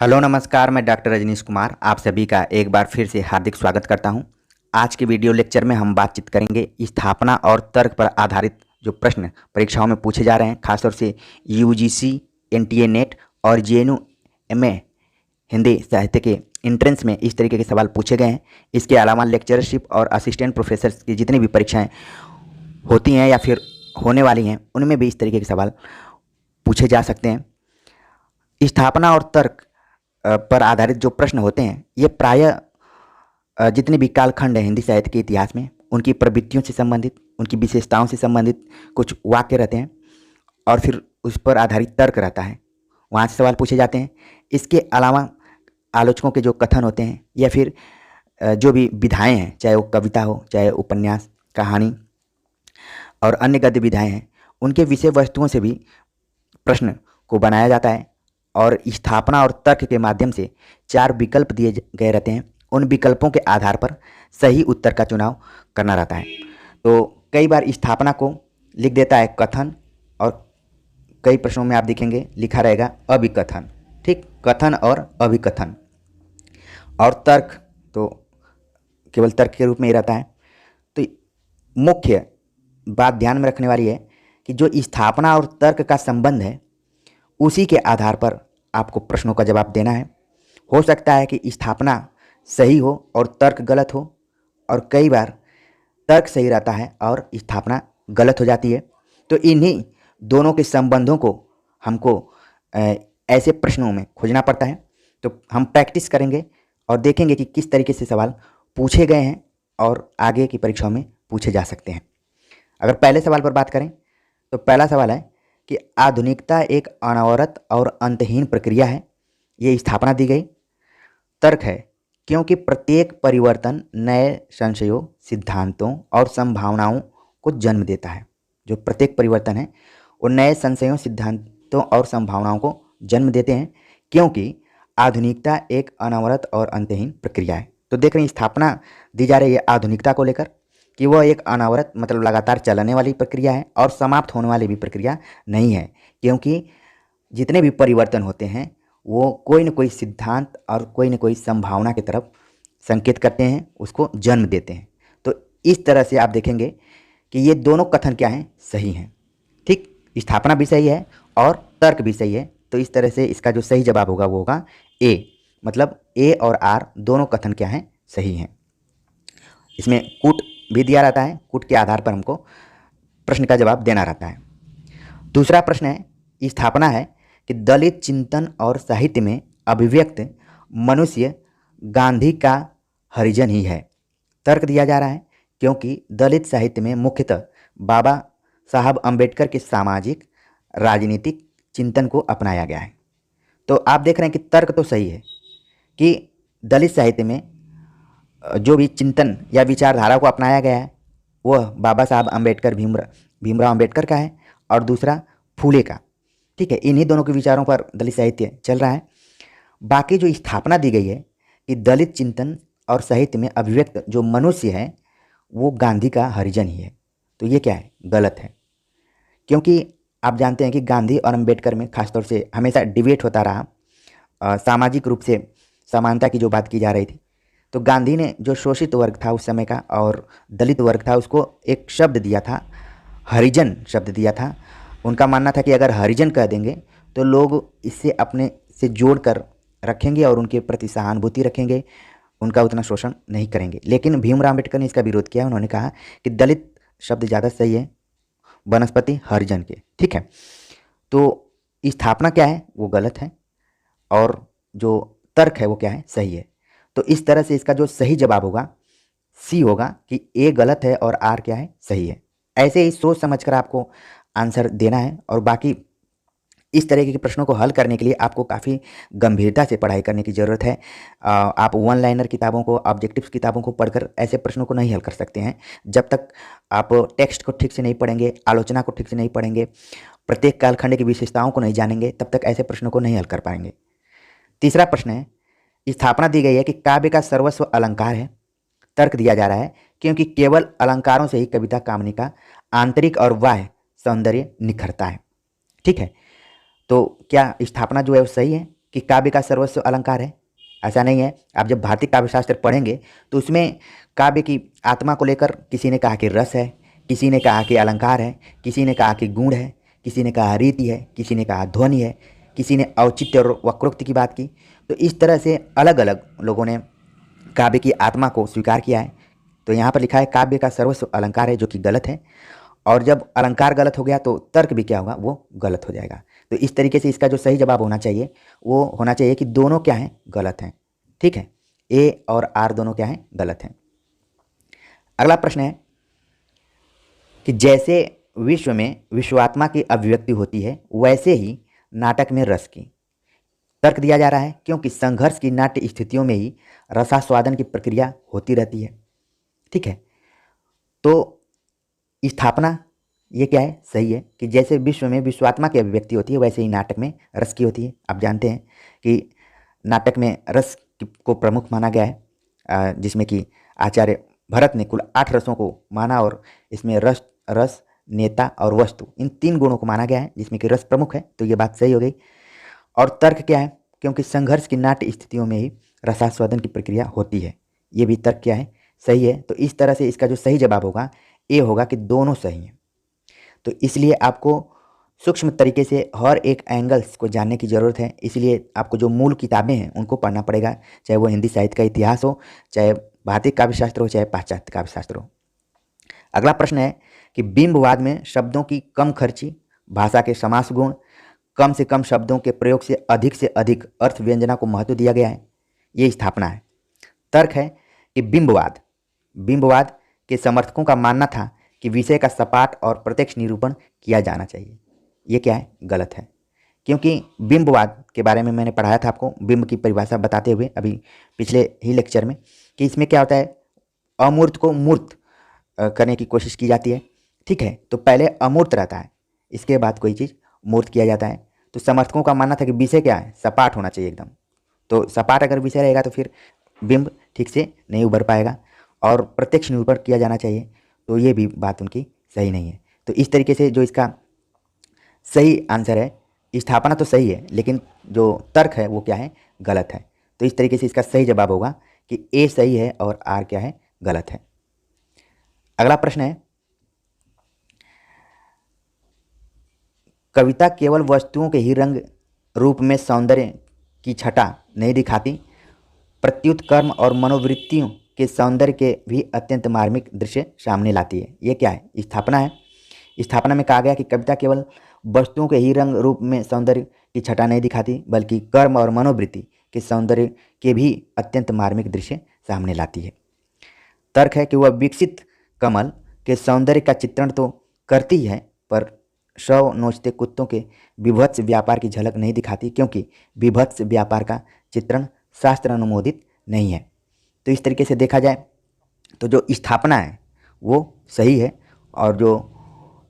Hello नमस्कार, मैं doctor Rajneesh Kumar आप सभी का एक बार फिर से हार्दिक स्वागत करता हूं। आज के वीडियो लेक्चर में हम बातचीत करेंगे स्थापना और तर्क पर आधारित जो प्रश्न परीक्षाओं में पूछे जा रहे हैं, खासतौर से यूजीसी, एनटीए नेट और जेएनयू एमए हिंदी साहित्य के एंट्रेंस में इस तरीके के सवाल पूछे गए हैं। इसके अलावा लेक्चरशिप और असिस्टेंट प्रोफेसर की जितनी भी परीक्षाएँ होती हैं या फिर होने वाली हैं, उनमें भी इस तरीके के सवाल पूछे जा सकते हैं। स्थापना और तर्क पर आधारित जो प्रश्न होते हैं, ये प्रायः जितने भी कालखंड हैं हिंदी साहित्य के इतिहास में, उनकी प्रवृत्तियों से संबंधित, उनकी विशेषताओं से संबंधित कुछ वाक्य रहते हैं और फिर उस पर आधारित तर्क रहता है, वहाँ से सवाल पूछे जाते हैं। इसके अलावा आलोचकों के जो कथन होते हैं या फिर जो भी विधाएँ हैं, चाहे वो कविता हो, चाहे उपन्यास, कहानी और अन्य गद्य विधाएँ हैं, उनके विषय वस्तुओं से भी प्रश्न को बनाया जाता है और स्थापना और तर्क के माध्यम से 4 विकल्प दिए गए रहते हैं। उन विकल्पों के आधार पर सही उत्तर का चुनाव करना रहता है। तो कई बार स्थापना को लिख देता है कथन और कई प्रश्नों में आप देखेंगे लिखा रहेगा अभिकथन। ठीक, कथन और अभिकथन। और तर्क तो केवल तर्क के रूप में ही रहता है। तो मुख्य बात ध्यान में रखने वाली है कि जो स्थापना और तर्क का संबंध है, उसी के आधार पर आपको प्रश्नों का जवाब देना है। हो सकता है कि स्थापना सही हो और तर्क गलत हो, और कई बार तर्क सही रहता है और स्थापना गलत हो जाती है। तो इन्हीं दोनों के संबंधों को हमको ऐसे प्रश्नों में खोजना पड़ता है। तो हम प्रैक्टिस करेंगे और देखेंगे कि किस तरीके से सवाल पूछे गए हैं और आगे की परीक्षाओं में पूछे जा सकते हैं। अगर पहले सवाल पर बात करें तो पहला सवाल है कि आधुनिकता एक अनवरत और अंतहीन प्रक्रिया है। ये स्थापना दी गई। तर्क है क्योंकि प्रत्येक परिवर्तन नए संशयों, सिद्धांतों और संभावनाओं को जन्म देता है। जो प्रत्येक परिवर्तन है वो नए संशयों, सिद्धांतों और संभावनाओं को जन्म देते हैं, क्योंकि आधुनिकता एक अनवरत और अंतहीन प्रक्रिया है। तो देख रहे हैं स्थापना दी जा रही है आधुनिकता को लेकर कि वह एक अनवरत मतलब लगातार चलने वाली प्रक्रिया है और समाप्त होने वाली भी प्रक्रिया नहीं है, क्योंकि जितने भी परिवर्तन होते हैं वो कोई न कोई सिद्धांत और कोई न कोई संभावना की तरफ संकेत करते हैं, उसको जन्म देते हैं। तो इस तरह से आप देखेंगे कि ये दोनों कथन क्या हैं, सही हैं। ठीक, स्थापना भी सही है और तर्क भी सही है। तो इस तरह से इसका जो सही जवाब होगा वो होगा ए, मतलब ए और आर दोनों कथन क्या हैं, सही हैं। इसमें कूट भी दिया रहता है, कूट के आधार पर हमको प्रश्न का जवाब देना रहता है। दूसरा प्रश्न है, स्थापना है कि दलित चिंतन और साहित्य में अभिव्यक्त मनुष्य गांधी का हरिजन ही है। तर्क दिया जा रहा है क्योंकि दलित साहित्य में मुख्यतः बाबा साहब अम्बेडकर के सामाजिक राजनीतिक चिंतन को अपनाया गया है। तो आप देख रहे हैं कि तर्क तो सही है कि दलित साहित्य में जो भी चिंतन या विचारधारा को अपनाया गया है वह बाबा साहब अम्बेडकर, भीमराव अम्बेडकर का है और दूसरा फूले का। ठीक है, इन्हीं दोनों के विचारों पर दलित साहित्य चल रहा है। बाकी जो स्थापना दी गई है कि दलित चिंतन और साहित्य में अभिव्यक्त जो मनुष्य है वो गांधी का हरिजन ही है, तो ये क्या है, गलत है। क्योंकि आप जानते हैं कि गांधी और अम्बेडकर में खासतौर से हमेशा डिबेट होता रहा। सामाजिक रूप से समानता की जो बात की जा रही थी, तो गांधी ने जो शोषित वर्ग था उस समय का और दलित वर्ग था, उसको एक शब्द दिया था, हरिजन शब्द दिया था। उनका मानना था कि अगर हरिजन कह देंगे तो लोग इससे अपने से जोड़ कर रखेंगे और उनके प्रति सहानुभूति रखेंगे, उनका उतना शोषण नहीं करेंगे। लेकिन भीमराव अम्बेडकर ने इसका विरोध किया। उन्होंने कहा कि दलित शब्द ज़्यादा सही है वनस्पति हरिजन के। ठीक है, तो स्थापना क्या है वो गलत है और जो तर्क है वो क्या है, सही है। तो इस तरह से इसका जो सही जवाब होगा सी होगा कि ए गलत है और आर क्या है, सही है। ऐसे ही सोच समझकर आपको आंसर देना है और बाकी इस तरह के प्रश्नों को हल करने के लिए आपको काफ़ी गंभीरता से पढ़ाई करने की ज़रूरत है। आप वन लाइनर किताबों को, ऑब्जेक्टिव्स किताबों को पढ़कर ऐसे प्रश्नों को नहीं हल कर सकते हैं। जब तक आप टेक्स्ट को ठीक से नहीं पढ़ेंगे, आलोचना को ठीक से नहीं पढ़ेंगे, प्रत्येक कालखंड की विशेषताओं को नहीं जानेंगे, तब तक ऐसे प्रश्नों को नहीं हल कर पाएंगे। तीसरा प्रश्न है, स्थापना दी गई है कि काव्य का सर्वस्व अलंकार है। तर्क दिया जा रहा है क्योंकि केवल अलंकारों से ही कविता कामनी का आंतरिक और बाह्य सौंदर्य निखरता है। ठीक है, तो क्या स्थापना जो है वो सही है? कि काव्य का सर्वस्व अलंकार है, ऐसा नहीं है। आप जब भारतीय काव्यशास्त्र पढ़ेंगे तो उसमें काव्य की आत्मा को लेकर किसी ने कहा कि रस है, किसी ने कहा कि अलंकार है, किसी ने कहा कि गुण है, किसी ने कहा रीति है, किसी ने कहा ध्वनि है, किसी ने औचित्य और वक्रोक्ति की बात की। तो इस तरह से अलग अलग लोगों ने काव्य की आत्मा को स्वीकार किया है। तो यहाँ पर लिखा है काव्य का सर्वस्व अलंकार है, जो कि गलत है। और जब अलंकार गलत हो गया तो तर्क भी क्या होगा, वो गलत हो जाएगा। तो इस तरीके से इसका जो सही जवाब होना चाहिए वो होना चाहिए कि दोनों क्या हैं, गलत हैं। ठीक है, ए और आर दोनों क्या हैं, गलत हैं। अगला प्रश्न है कि जैसे विश्व में विश्वात्मा की अभिव्यक्ति होती है वैसे ही नाटक में रस की। तर्क दिया जा रहा है क्योंकि संघर्ष की नाट्य स्थितियों में ही रसास्वादन की प्रक्रिया होती रहती है। ठीक है, तो स्थापना ये क्या है, सही है कि जैसे विश्व में विश्वात्मा की अभिव्यक्ति होती है वैसे ही नाटक में रस की होती है। आप जानते हैं कि नाटक में रस को प्रमुख माना गया है, जिसमें कि आचार्य भरत ने कुल 8 रसों को माना और इसमें रस, नेता और वस्तु, इन 3 गुणों को माना गया है, जिसमें कि रस प्रमुख है। तो ये बात सही हो गई। और तर्क क्या है, क्योंकि संघर्ष की नाट्य स्थितियों में ही रसास्वादन की प्रक्रिया होती है। ये भी तर्क क्या है, सही है। तो इस तरह से इसका जो सही जवाब होगा ये होगा कि दोनों सही हैं। तो इसलिए आपको सूक्ष्म तरीके से हर एक एंगल्स को जानने की ज़रूरत है। इसलिए आपको जो मूल किताबें हैं उनको पढ़ना पड़ेगा, चाहे वो हिंदी साहित्य का इतिहास हो, चाहे भारतीय काव्यशास्त्र हो, चाहे पाश्चात्य काव्यशास्त्र हो। अगला प्रश्न है कि बिंबवाद में शब्दों की कम खर्ची, भाषा के समास गुण, कम से कम शब्दों के प्रयोग से अधिक अर्थ व्यंजना को महत्व दिया गया है। ये स्थापना है। तर्क है कि बिंबवाद के समर्थकों का मानना था कि विषय का सपाट और प्रत्यक्ष निरूपण किया जाना चाहिए। ये क्या है, गलत है। क्योंकि बिंबवाद के बारे में मैंने पढ़ाया था आपको, बिंब की परिभाषा बताते हुए अभी पिछले ही लेक्चर में, कि इसमें क्या होता है, अमूर्त को मूर्त करने की कोशिश की जाती है। ठीक है, तो पहले अमूर्त रहता है, इसके बाद कोई चीज़ मूर्त किया जाता है। तो समर्थकों का मानना था कि विषय क्या है, सपाट होना चाहिए एकदम। तो सपाट अगर विषय रहेगा तो फिर बिंब ठीक से नहीं उभर पाएगा और प्रत्यक्ष निरूपण किया जाना चाहिए। तो ये भी बात उनकी सही नहीं है। तो इस तरीके से जो इसका सही आंसर है, स्थापना तो सही है लेकिन जो तर्क है वो क्या है, गलत है। तो इस तरीके से इसका सही जवाब होगा कि ए सही है और आर क्या है, गलत है। अगला प्रश्न है, कविता केवल वस्तुओं के ही रंग रूप में सौंदर्य की छटा नहीं दिखाती, प्रत्युत कर्म और मनोवृत्तियों के सौंदर्य के भी अत्यंत मार्मिक दृश्य सामने लाती है। ये क्या है, स्थापना है। स्थापना में कहा गया कि कविता केवल वस्तुओं के ही रंग रूप में सौंदर्य की छटा नहीं दिखाती बल्कि कर्म और मनोवृत्ति के सौंदर्य के भी अत्यंत मार्मिक दृश्य सामने लाती है। तर्क है कि वह विकसित कमल के सौंदर्य का चित्रण तो करती है पर शव नोचते कुत्तों के विभत्स व्यापार की झलक नहीं दिखाती, क्योंकि विभत्स व्यापार का चित्रण शास्त्र अनुमोदित नहीं है। तो इस तरीके से देखा जाए तो जो स्थापना है वो सही है और जो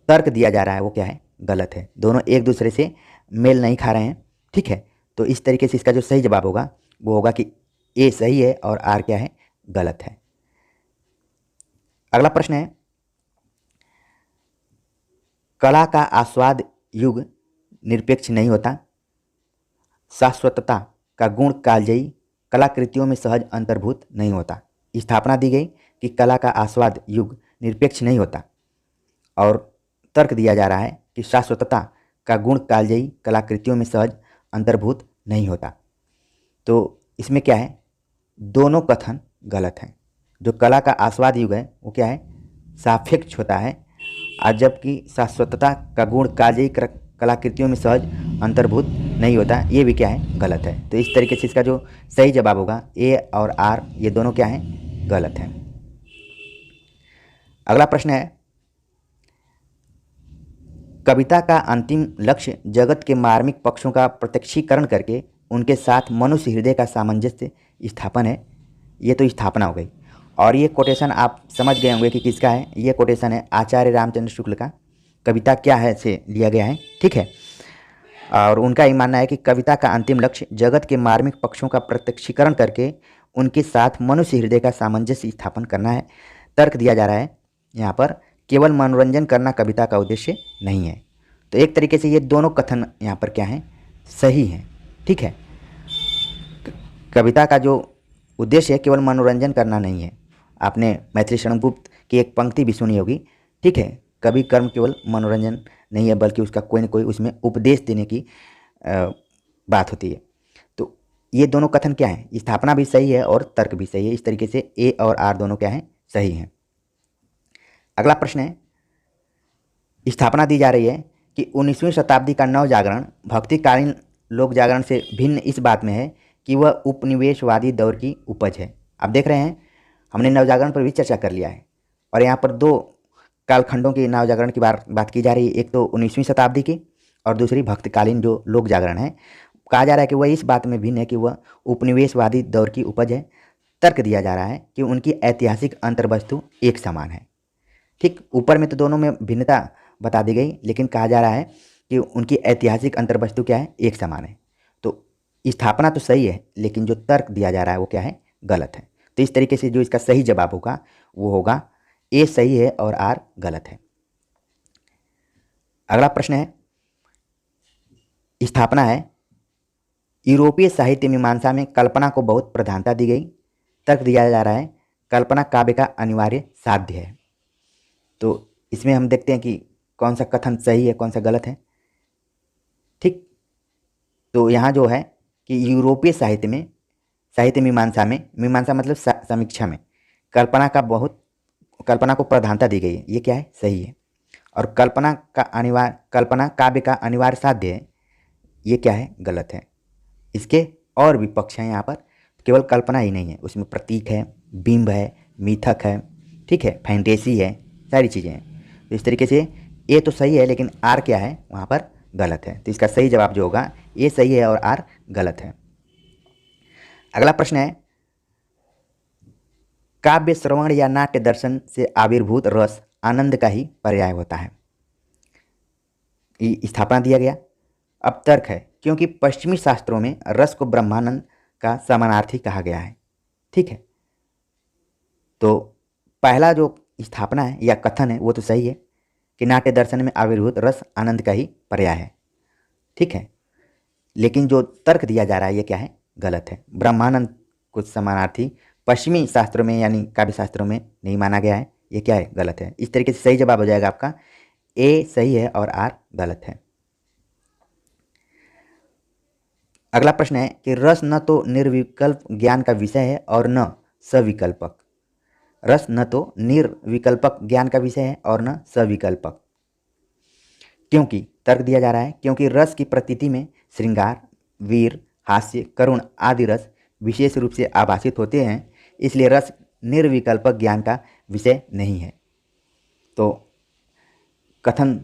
तर्क दिया जा रहा है वो क्या है, गलत है। दोनों एक दूसरे से मेल नहीं खा रहे हैं। ठीक है, तो इस तरीके से इसका जो सही जवाब होगा वो होगा कि ए सही है और आर क्या है, गलत है। अगला प्रश्न है, कला का आस्वाद युग निरपेक्ष नहीं होता, शाश्वतता का गुण कालजयी कलाकृतियों में सहज अंतर्भूत नहीं होता। स्थापना दी गई कि कला का आस्वाद युग निरपेक्ष नहीं होता और तर्क दिया जा रहा है कि शाश्वतता का गुण कालजयी कलाकृतियों में सहज अंतर्भूत नहीं होता। तो इसमें क्या है, दोनों कथन गलत हैं। जो कला का आस्वाद युग है वो क्या है, सापेक्ष होता है, और जबकि शाश्वतता का गुण कालजयी कलाकृतियों में सहज अंतर्भूत नहीं होता, ये भी क्या है, गलत है। तो इस तरीके से इसका जो सही जवाब होगा ए और आर ये दोनों क्या हैं, गलत हैं। अगला प्रश्न है, कविता का अंतिम लक्ष्य जगत के मार्मिक पक्षों का प्रत्यक्षीकरण करके उनके साथ मनुष्य हृदय का सामंजस्य स्थापन है। ये तो स्थापना हो गई। और ये कोटेशन आप समझ गए होंगे कि किसका है। ये कोटेशन है आचार्य रामचंद्र शुक्ल का, कविता क्या है से लिया गया है। ठीक है, और उनका ये मानना है कि कविता का अंतिम लक्ष्य जगत के मार्मिक पक्षों का प्रत्यक्षीकरण करके उनके साथ मनुष्य हृदय का सामंजस्य स्थापन करना है। तर्क दिया जा रहा है यहाँ पर, केवल मनोरंजन करना कविता का उद्देश्य नहीं है। तो एक तरीके से ये दोनों कथन यहाँ पर क्या हैं, सही हैं। ठीक है, कविता का जो उद्देश्य है केवल मनोरंजन करना नहीं है। आपने मैथिली शरण गुप्त की एक पंक्ति भी सुनी होगी, ठीक है। कवि कर्म केवल मनोरंजन नहीं है बल्कि उसका कोई न कोई उसमें उपदेश देने की बात होती है। तो ये दोनों कथन क्या है, स्थापना भी सही है और तर्क भी सही है। इस तरीके से ए और आर दोनों क्या हैं, सही हैं। अगला प्रश्न है, स्थापना दी जा रही है कि 19वीं शताब्दी का नव जागरण भक्तिकालीन लोक जागरण से भिन्न इस बात में है कि वह उपनिवेशवादी दौर की उपज है। आप देख रहे हैं, हमने नव जागरण पर भी चर्चा कर लिया है और यहाँ पर दो कालखंडों की नव जागरण की बात की जा रही है। एक तो 19वीं शताब्दी की और दूसरी भक्तिकालीन जो लोक जागरण है। कहा जा रहा है कि वह इस बात में भिन्न है कि वह उपनिवेशवादी दौर की उपज है। तर्क दिया जा रहा है कि उनकी ऐतिहासिक अंतर्वस्तु एक समान है। ठीक, ऊपर में तो दोनों में भिन्नता बता दी गई, लेकिन कहा जा रहा है कि उनकी ऐतिहासिक अंतर्वस्तु क्या है, एक समान है। तो स्थापना तो सही है, लेकिन जो तर्क दिया जा रहा है वो क्या है, गलत है। तो इस तरीके से जो इसका सही जवाब होगा वो होगा ए सही है और आर गलत है। अगला प्रश्न है, स्थापना है, यूरोपीय साहित्य मीमांसा में कल्पना को बहुत प्रधानता दी गई। तर्क दिया जा रहा है, कल्पना काव्य का अनिवार्य साध्य है। तो इसमें हम देखते हैं कि कौन सा कथन सही है, कौन सा गलत है। ठीक, तो यहाँ जो है कि यूरोपीय साहित्य में, साहित्य मीमांसा में, मीमांसा मतलब समीक्षा में कल्पना को प्रधानता दी गई है, ये क्या है, सही है। और कल्पना काव्य का अनिवार्य साध्य है, ये क्या है, गलत है। इसके और भी पक्ष हैं यहाँ पर, केवल कल्पना ही नहीं है, उसमें प्रतीक है, बिंब है, मिथक है, ठीक है, फैंटेसी है, सारी चीज़ें हैं। तो इस तरीके से ए तो सही है, लेकिन आर क्या है, वहाँ पर गलत है। तो इसका सही जवाब जो होगा ए सही है और आर गलत है। अगला प्रश्न है, काव्य श्रवण या नाट्य दर्शन से आविर्भूत रस आनंद का ही पर्याय होता है। स्थापना दिया गया। अब तर्क है, क्योंकि पश्चिमी शास्त्रों में रस को ब्रह्मानंद का समानार्थी कहा गया है। ठीक है, तो पहला जो स्थापना है या कथन है वो तो सही है कि नाट्य दर्शन में आविर्भूत रस आनंद का ही पर्याय है। ठीक है, लेकिन जो तर्क दिया जा रहा है ये क्या है, गलत है। ब्रह्मानंद कुछ समानार्थी पश्चिमी शास्त्रों में यानी काव्य शास्त्रों में नहीं माना गया है, ये क्या है, गलत है। इस तरीके से सही जवाब हो जाएगा आपका ए सही है और आर गलत है। अगला प्रश्न है कि रस न तो निर्विकल्प ज्ञान का विषय है और न सविकल्पक। रस न तो निर्विकल्पक ज्ञान का विषय है और न सविकल्पक। क्योंकि तर्क दिया जा रहा है, क्योंकि रस की प्रतीति में श्रृंगार, वीर, हास्य, करुण आदि रस विशेष रूप से आभासित होते हैं, इसलिए रस निर्विकल्पक ज्ञान का विषय नहीं है। तो कथन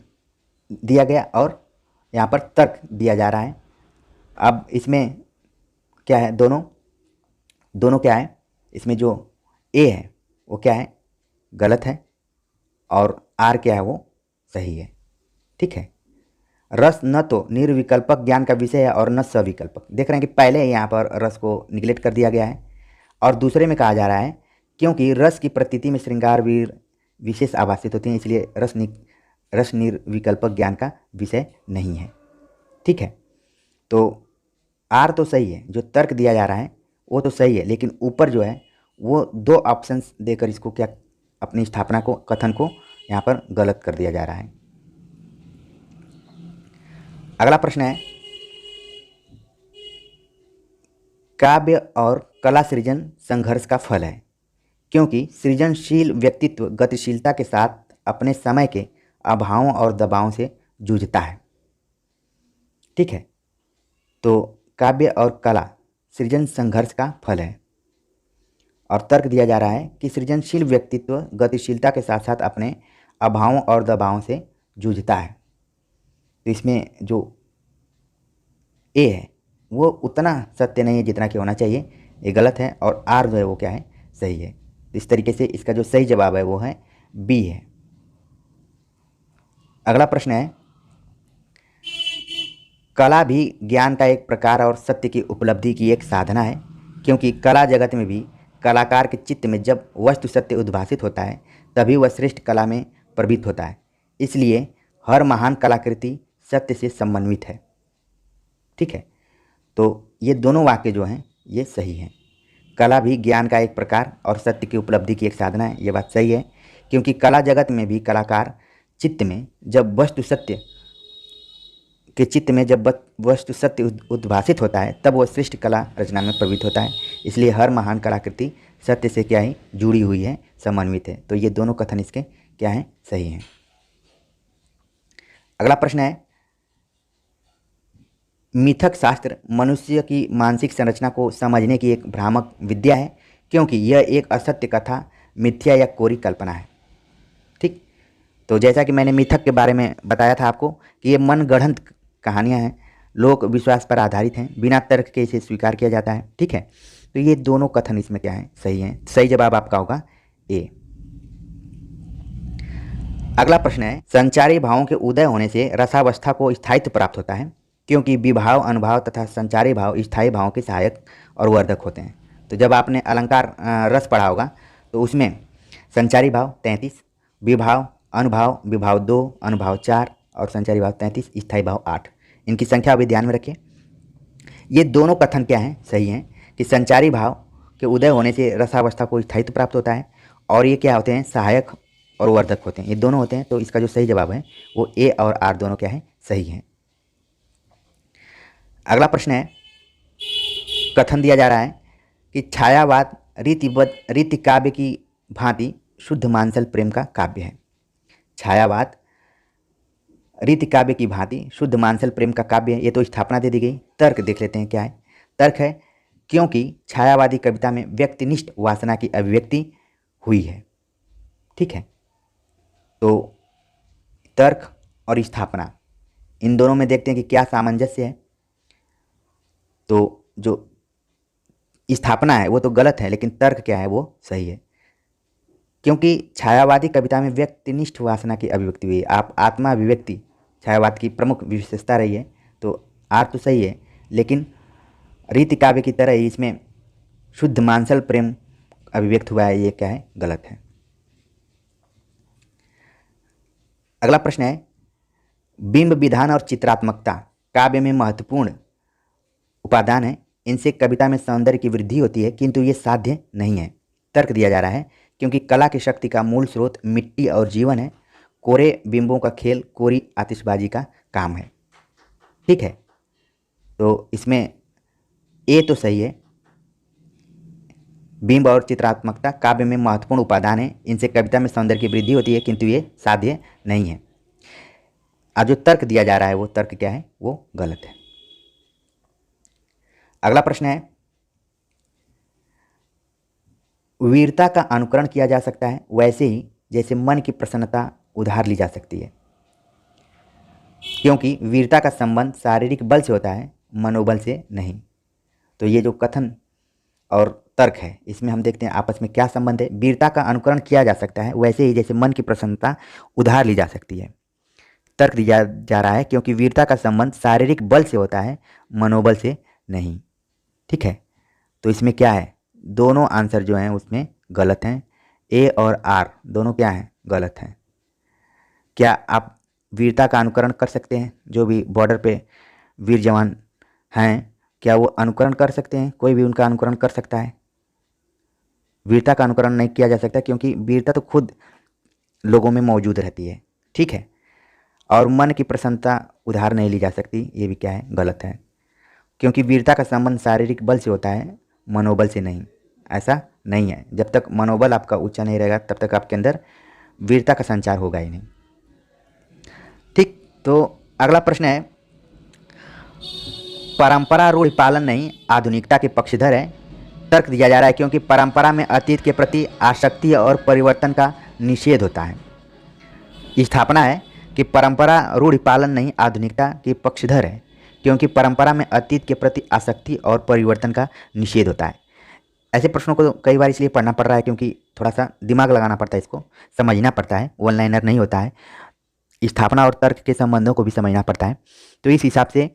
दिया गया और यहाँ पर तर्क दिया जा रहा है। अब इसमें क्या है, दोनों क्या है, इसमें जो ए है वो क्या है, गलत है और आर क्या है, वो सही है। ठीक है, रस न तो निर्विकल्पक ज्ञान का विषय है और न सविकल्पक। देख रहे हैं कि पहले यहाँ पर रस को निगलेक्ट कर दिया गया है और दूसरे में कहा जा रहा है क्योंकि रस की प्रतीति में श्रृंगार, वीर विशेष आभासित होते हैं, इसलिए रस निर्विकल्पक ज्ञान का विषय नहीं है। ठीक है, तो आर तो सही है, जो तर्क दिया जा रहा है वो तो सही है, लेकिन ऊपर जो है वो दो ऑप्शंस देकर इसको क्या, अपनी स्थापना को, कथन को यहाँ पर गलत कर दिया जा रहा है। अगला प्रश्न है, काव्य और कला सृजन संघर्ष का फल है, क्योंकि सृजनशील व्यक्तित्व गतिशीलता के साथ अपने समय के अभावों और दबावों से जूझता है। ठीक है, तो काव्य और कला सृजन संघर्ष का फल है और तर्क दिया जा रहा है कि सृजनशील व्यक्तित्व गतिशीलता के साथ साथ अपने अभावों और दबावों से जूझता है। तो इसमें जो ए है वो उतना सत्य नहीं है जितना कि होना चाहिए, ये गलत है। और आर जो है वो क्या है, सही है। तो इस तरीके से इसका जो सही जवाब है वो है बी है। अगला प्रश्न है, कला भी ज्ञान का एक प्रकार और सत्य की उपलब्धि की एक साधना है, क्योंकि कला जगत में भी कलाकार के चित्त में जब वस्तु सत्य उद्भासित होता है तभी वह श्रेष्ठ कला में प्रवृत्त होता है। इसलिए हर महान कलाकृति सत्य से समन्वित है। ठीक है, तो ये दोनों वाक्य जो हैं ये सही है। कला भी ज्ञान का एक प्रकार और सत्य की उपलब्धि की एक साधना है, ये बात सही है। क्योंकि कला जगत में भी कलाकार चित्त में जब वस्तु सत्य के चित्त में जब वस्तु सत्य उद्भासित होता है तब वह श्रेष्ठ कला रचना में प्रवृत्त होता है। इसलिए हर महान कलाकृति सत्य से क्या है, जुड़ी हुई है, समन्वित है। तो ये दोनों कथन इसके क्या हैं, सही हैं। अगला प्रश्न है, मिथक शास्त्र मनुष्य की मानसिक संरचना को समझने की एक भ्रामक विद्या है, क्योंकि यह एक असत्य कथा, मिथ्या या कोरी कल्पना है। ठीक, तो जैसा कि मैंने मिथक के बारे में बताया था आपको कि ये मनगढ़ंत कहानियाँ हैं, लोक विश्वास पर आधारित हैं, बिना तर्क के इसे स्वीकार किया जाता है। ठीक है, तो ये दोनों कथन इसमें क्या है, सही हैं। सही जवाब आपका होगा ए। अगला प्रश्न है, संचारी भावों के उदय होने से रसावस्था को स्थायित्व प्राप्त होता है, क्योंकि विभाव, अनुभाव तथा संचारी भाव स्थायी भावों के सहायक और वर्धक होते हैं। तो जब आपने अलंकार रस पढ़ा होगा तो उसमें संचारी भाव 33, विभाव, अनुभाव, विभाव 2, अनुभाव 4 और संचारी भाव 33, स्थायी भाव 8। इनकी संख्या अभी ध्यान में रखिए। ये दोनों कथन क्या हैं, सही हैं कि संचारी भाव के उदय होने से रसावस्था को स्थायित्व प्राप्त होता है, और ये क्या होते हैं, सहायक और वर्धक होते हैं, ये दोनों होते हैं। तो इसका जो सही जवाब है वो ए और आर दोनों क्या है, सही हैं। अगला प्रश्न है, कथन दिया जा रहा है कि छायावाद रीति काव्य की भांति शुद्ध मानसल प्रेम का काव्य है। छायावाद रीति काव्य की भांति शुद्ध मानसल प्रेम का काव्य है, ये तो स्थापना दे दी गई। तर्क देख लेते हैं क्या है। तर्क है, क्योंकि छायावादी कविता में व्यक्तिनिष्ठ वासना की अभिव्यक्ति हुई है। ठीक है, तो तर्क और स्थापना इन दोनों में देखते हैं कि क्या सामंजस्य है। तो जो स्थापना है वो तो गलत है, लेकिन तर्क क्या है, वो सही है। क्योंकि छायावादी कविता में व्यक्तिनिष्ठ वासना की अभिव्यक्ति हुई है, आप आत्मा अभिव्यक्ति छायावाद की प्रमुख विशेषता रही है, तो आर तो सही है। लेकिन रीति काव्य की तरह ही इसमें शुद्ध मानसल प्रेम अभिव्यक्त हुआ है, ये क्या है, गलत है। अगला प्रश्न है, बिंब विधान और चित्रात्मकता काव्य में महत्वपूर्ण उपादान है, इनसे कविता में सौंदर्य की वृद्धि होती है, किंतु ये साध्य नहीं है। तर्क दिया जा रहा है, क्योंकि कला की शक्ति का मूल स्रोत मिट्टी और जीवन है, कोरे बिंबों का खेल कोरी आतिशबाजी का काम है। ठीक है, तो इसमें ए तो सही है, बिंब और चित्रात्मकता काव्य में महत्वपूर्ण उपादान है, इनसे कविता में सौंदर्य की वृद्धि होती है, किंतु ये साध्य नहीं है। और जो तर्क दिया जा रहा है वो तर्क क्या है, वो गलत है। अगला प्रश्न है, वीरता का अनुकरण किया जा सकता है वैसे ही जैसे मन की प्रसन्नता उधार ली जा सकती है, क्योंकि वीरता का संबंध शारीरिक बल से होता है, मनोबल से नहीं। तो ये जो कथन और तर्क है इसमें हम देखते हैं आपस में क्या संबंध है। वीरता का अनुकरण किया जा सकता है वैसे ही जैसे मन की प्रसन्नता उधार ली जा सकती है। तर्क दिया जा रहा है, क्योंकि वीरता का संबंध शारीरिक बल से होता है, मनोबल से नहीं। ठीक है, तो इसमें क्या है, दोनों आंसर जो हैं उसमें गलत हैं। ए और आर दोनों क्या हैं, गलत हैं। क्या आप वीरता का अनुकरण कर सकते हैं? जो भी बॉर्डर पे वीर जवान हैं, क्या वो अनुकरण कर सकते हैं? कोई भी उनका अनुकरण कर सकता है? वीरता का अनुकरण नहीं किया जा सकता, क्योंकि वीरता तो खुद लोगों में मौजूद रहती है। ठीक है, और मन की प्रसन्नता उधार नहीं ली जा सकती, ये भी क्या है, गलत है। क्योंकि वीरता का संबंध शारीरिक बल से होता है, मनोबल से नहीं। ऐसा नहीं है, जब तक मनोबल आपका ऊंचा नहीं रहेगा तब तक आपके अंदर वीरता का संचार होगा ही नहीं। ठीक, तो अगला प्रश्न है, परंपरा रूढ़ पालन नहीं आधुनिकता के पक्षधर है। तर्क दिया जा रहा है, क्योंकि परंपरा में अतीत के प्रति आसक्ति और परिवर्तन का निषेध होता है। स्थापना है कि परंपरा रूढ़ पालन नहीं आधुनिकता के पक्षधर है, क्योंकि परंपरा में अतीत के प्रति आसक्ति और परिवर्तन का निषेध होता है। ऐसे प्रश्नों को कई बार इसलिए पढ़ना पड़ रहा है क्योंकि थोड़ा सा दिमाग लगाना पड़ता है, इसको समझना पड़ता है, वन लाइनर नहीं होता है। स्थापना और तर्क के संबंधों को भी समझना पड़ता है। तो इस हिसाब से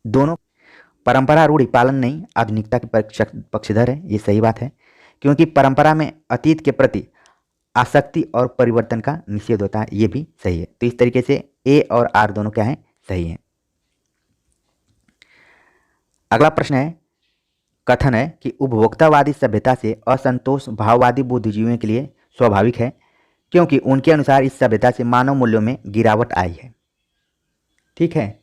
दोनों परंपरा रूढ़ पालन नहीं आधुनिकता के पक्षधर है, ये सही बात है, क्योंकि परंपरा में अतीत के प्रति आसक्ति और परिवर्तन का निषेध होता है, ये भी सही है। तो इस तरीके से ए और आर दोनों क्या है, सही है। अगला प्रश्न है, कथन है कि उपभोक्तावादी सभ्यता से असंतोष भाववादी बुद्धिजीवियों के लिए स्वाभाविक है, क्योंकि उनके अनुसार इस सभ्यता से मानव मूल्यों में गिरावट आई है। ठीक है,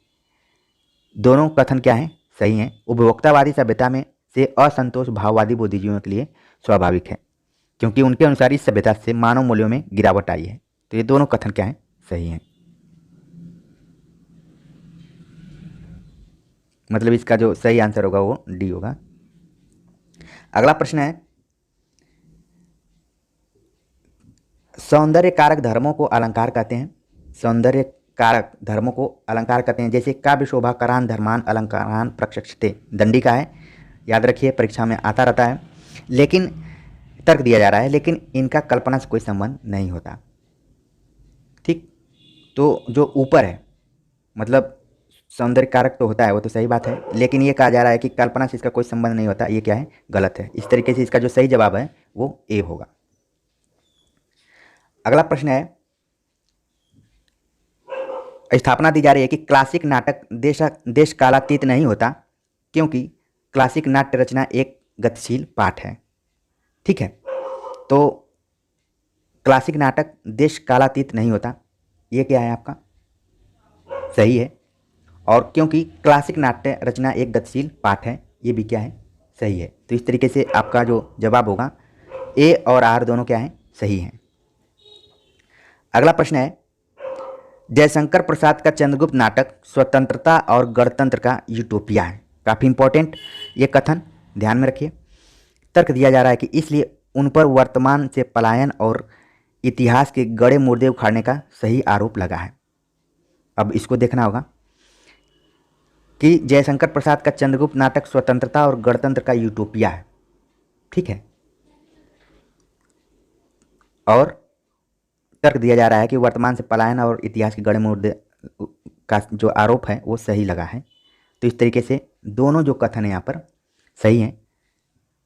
दोनों कथन क्या हैं? सही हैं। उपभोक्तावादी सभ्यता में से असंतोष भाववादी बुद्धिजीवियों के लिए स्वाभाविक है, क्योंकि उनके अनुसार इस सभ्यता से मानव मूल्यों में गिरावट आई है। तो ये दोनों कथन क्या हैं? सही हैं। मतलब इसका जो सही आंसर होगा वो डी होगा। अगला प्रश्न है, सौंदर्य कारक धर्मों को अलंकार कहते हैं। सौंदर्य कारक धर्मों को अलंकार कहते हैं, जैसे काव्य शोभा करान धर्मान अलंकारान प्रक्षते, दंडी का है, याद रखिए परीक्षा में आता रहता है। लेकिन तर्क दिया जा रहा है, लेकिन इनका कल्पना से कोई संबंध नहीं होता। ठीक, तो जो ऊपर है मतलब सौंदर्य कारक तो होता है, वो तो सही बात है, लेकिन ये कहा जा रहा है कि कल्पना से इसका कोई संबंध नहीं होता, ये क्या है? गलत है। इस तरीके से इसका जो सही जवाब है वो ए होगा। अगला प्रश्न है, स्थापना दी जा रही है कि क्लासिक नाटक देश कालातीत नहीं होता, क्योंकि क्लासिक नाट्य रचना एक गतिशील पाठ है। ठीक है, तो क्लासिक नाटक देश कालातीत नहीं होता, ये क्या है आपका? सही है। और क्योंकि क्लासिक नाट्य रचना एक गतिशील पाठ है, ये भी क्या है? सही है। तो इस तरीके से आपका जो जवाब होगा ए और आर दोनों क्या है? सही हैं। अगला प्रश्न है, जयशंकर प्रसाद का चंद्रगुप्त नाटक स्वतंत्रता और गणतंत्र का यूटोपिया है। काफ़ी इंपॉर्टेंट ये कथन, ध्यान में रखिए। तर्क दिया जा रहा है कि इसलिए उन पर वर्तमान से पलायन और इतिहास के गड़े मुर्दे उखाड़ने का सही आरोप लगा है। अब इसको देखना होगा कि जयशंकर प्रसाद का चंद्रगुप्त नाटक स्वतंत्रता और गणतंत्र का यूटोपिया है। ठीक है, और तर्क दिया जा रहा है कि वर्तमान से पलायन और इतिहास के गड़े मुर्दे का जो आरोप है वो सही लगा है। तो इस तरीके से दोनों जो कथन है यहाँ पर सही हैं।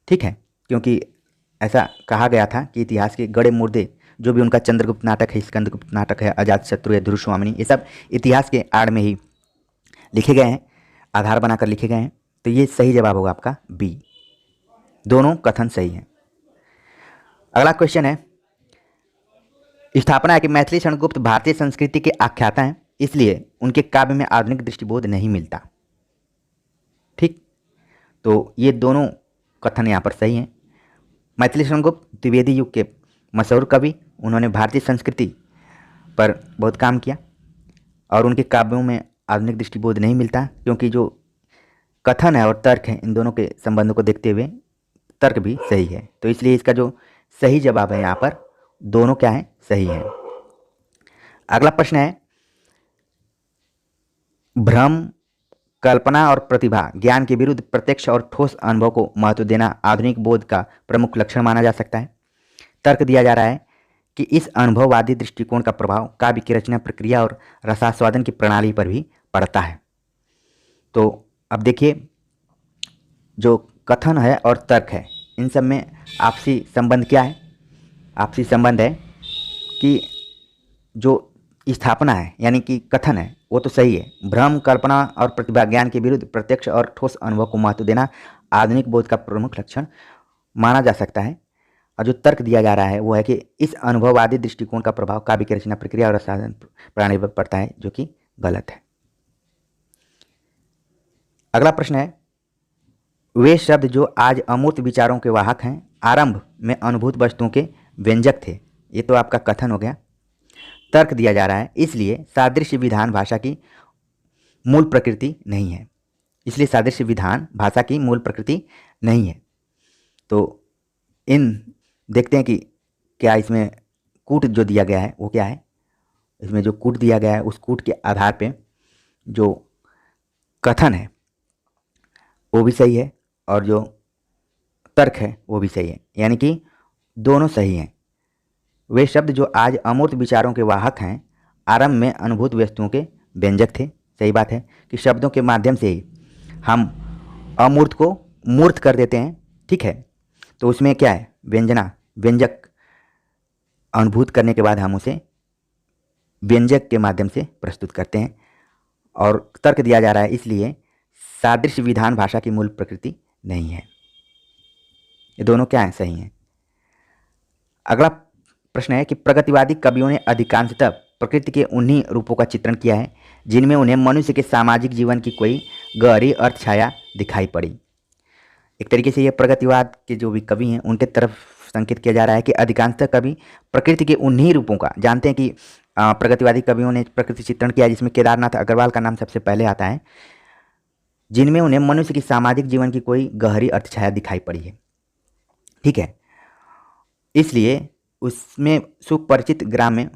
ठीक है, क्योंकि ऐसा कहा गया था कि इतिहास के गड़े मुर्दे जो भी उनका चंद्रगुप्त नाटक है, स्कंदगुप्त नाटक है, अजातशत्रु है, धृष्वामिनी, ये सब इतिहास के आड़ में ही लिखे गए हैं, आधार बनाकर लिखे गए हैं। तो ये सही जवाब होगा आपका बी, दोनों कथन सही हैं। अगला क्वेश्चन है, स्थापना है कि मैथिली क्षणगुप्त भारतीय संस्कृति के आख्याता हैं, इसलिए उनके काव्य में आधुनिक दृष्टिबोध नहीं मिलता। ठीक, तो ये दोनों कथन यहाँ पर सही हैं। मैथिली क्षणगुप्त द्विवेदी युग के मशहूर कवि, उन्होंने भारतीय संस्कृति पर बहुत काम किया और उनके काव्यों में आधुनिक दृष्टिबोध नहीं मिलता, क्योंकि जो कथन है और तर्क है इन दोनों के संबंधों को देखते हुए तर्क भी सही है। तो इसलिए इसका जो सही जवाब है यहाँ पर दोनों क्या है? सही है। अगला प्रश्न है, भ्रम, कल्पना और प्रतिभा ज्ञान के विरुद्ध प्रत्यक्ष और ठोस अनुभव को महत्व देना आधुनिक बोध का प्रमुख लक्षण माना जा सकता है। तर्क दिया जा रहा है कि इस अनुभववादी दृष्टिकोण का प्रभाव काव्य की रचना प्रक्रिया और रसास्वादन की प्रणाली पर भी पड़ता है। तो अब देखिए, जो कथन है और तर्क है इन सब में आपसी संबंध क्या है? आपसी संबंध है कि जो स्थापना है यानी कि कथन है वो तो सही है, भ्रम, कल्पना और प्रतिभा ज्ञान के विरुद्ध प्रत्यक्ष और ठोस अनुभव को महत्व देना आधुनिक बोध का प्रमुख लक्षण माना जा सकता है। और जो तर्क दिया जा रहा है वो है कि इस अनुभववादी दृष्टिकोण का प्रभाव काव्य की रचना प्रक्रिया और रसायन प्रणाली पर पड़ता है, जो कि गलत है। अगला प्रश्न है, वे शब्द जो आज अमूर्त विचारों के वाहक हैं आरंभ में अनुभूत वस्तुओं के व्यंजक थे। ये तो आपका कथन हो गया। तर्क दिया जा रहा है, इसलिए सादृश्य विधान भाषा की मूल प्रकृति नहीं है। इसलिए सादृश्य विधान भाषा की मूल प्रकृति नहीं है। तो इन देखते हैं कि क्या इसमें कूट जो दिया गया है वो क्या है। इसमें जो कूट दिया गया है उस कूट के आधार पे जो कथन है वो भी सही है और जो तर्क है वो भी सही है, यानी कि दोनों सही हैं। वे शब्द जो आज अमूर्त विचारों के वाहक हैं आरंभ में अनुभूत वस्तुओं के व्यंजक थे। सही बात है कि शब्दों के माध्यम से ही हम अमूर्त को मूर्त कर देते हैं। ठीक है, तो उसमें क्या है, व्यंजक अनुभूत करने के बाद हम उसे व्यंजक के माध्यम से प्रस्तुत करते हैं। और तर्क दिया जा रहा है, इसलिए सादृश्य विधान भाषा की मूल प्रकृति नहीं है। ये दोनों क्या हैं, सही हैं। अगला प्रश्न है कि प्रगतिवादी कवियों ने अधिकांशतः प्रकृति के उन्हीं रूपों का चित्रण किया है जिनमें उन्हें मनुष्य के सामाजिक जीवन की कोई गहरी अर्थ छाया दिखाई पड़ी। एक तरीके से ये प्रगतिवाद के जो भी कवि हैं उनके तरफ संकेत किया जा रहा है कि अधिकांशतः कवि प्रकृति के उन्हीं रूपों का, जानते हैं कि प्रगतिवादी कवियों ने प्रकृति चित्रण किया जिसमें केदारनाथ अग्रवाल का नाम सबसे पहले आता है, जिनमें उन्हें मनुष्य की सामाजिक जीवन की कोई गहरी अर्थ छाया दिखाई पड़ी है। ठीक है, इसलिए उसमें सुपरिचित ग्राम में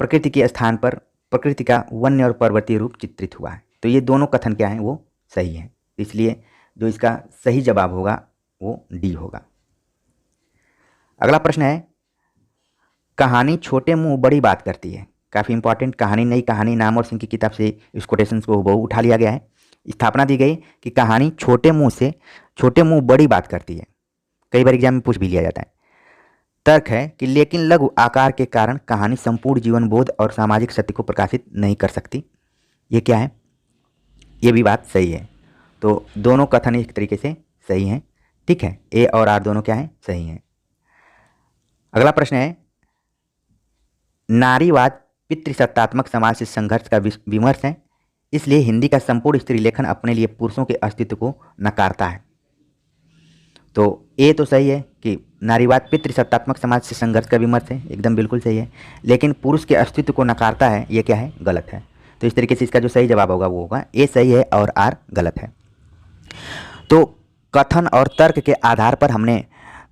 प्रकृति के स्थान पर प्रकृति का वन्य और पर्वतीय रूप चित्रित हुआ है। तो ये दोनों कथन क्या हैं, वो सही है। इसलिए जो इसका सही जवाब होगा वो डी होगा। अगला प्रश्न है, कहानी छोटे मुंह बड़ी बात करती है। काफ़ी इंपॉर्टेंट, कहानी नई कहानी नाम और सिंह की किताब से इस कोटेशन को बहु उठा लिया गया है। स्थापना दी गई कि कहानी छोटे मुंह बड़ी बात करती है। कई बार एग्जाम में पूछ भी लिया जाता है। तर्क है कि लेकिन लघु आकार के कारण कहानी संपूर्ण जीवन बोध और सामाजिक सत्य को प्रकाशित नहीं कर सकती। ये क्या है, ये भी बात सही है। तो दोनों कथन एक तरीके से सही हैं। ठीक है, ए और आर दोनों क्या हैं, सही हैं। अगला प्रश्न है, नारीवाद पितृसत्तात्मक समाज से संघर्ष का विमर्श है, इसलिए हिंदी का संपूर्ण स्त्री लेखन अपने लिए पुरुषों के अस्तित्व को नकारता है। तो ए तो सही है कि नारीवाद पितृसत्तात्मक समाज से संघर्ष का विमर्श है, एकदम बिल्कुल सही है। लेकिन पुरुष के अस्तित्व को नकारता है, ये क्या है, गलत है। तो इस तरीके से इसका जो सही जवाब होगा वो होगा ए सही है और आर गलत है। तो कथन और तर्क के आधार पर हमने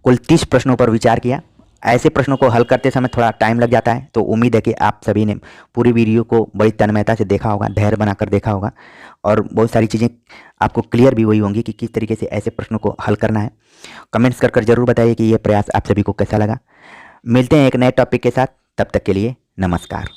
कुल 30 प्रश्नों पर विचार किया। ऐसे प्रश्नों को हल करते समय थोड़ा टाइम लग जाता है, तो उम्मीद है कि आप सभी ने पूरी वीडियो को बड़ी तन्मयता से देखा होगा, धैर्य बनाकर देखा होगा और बहुत सारी चीज़ें आपको क्लियर भी हुई होंगी कि किस तरीके से ऐसे प्रश्नों को हल करना है। कमेंट्स कर जरूर बताइए कि यह प्रयास आप सभी को कैसा लगा। मिलते हैं एक नए टॉपिक के साथ, तब तक के लिए नमस्कार।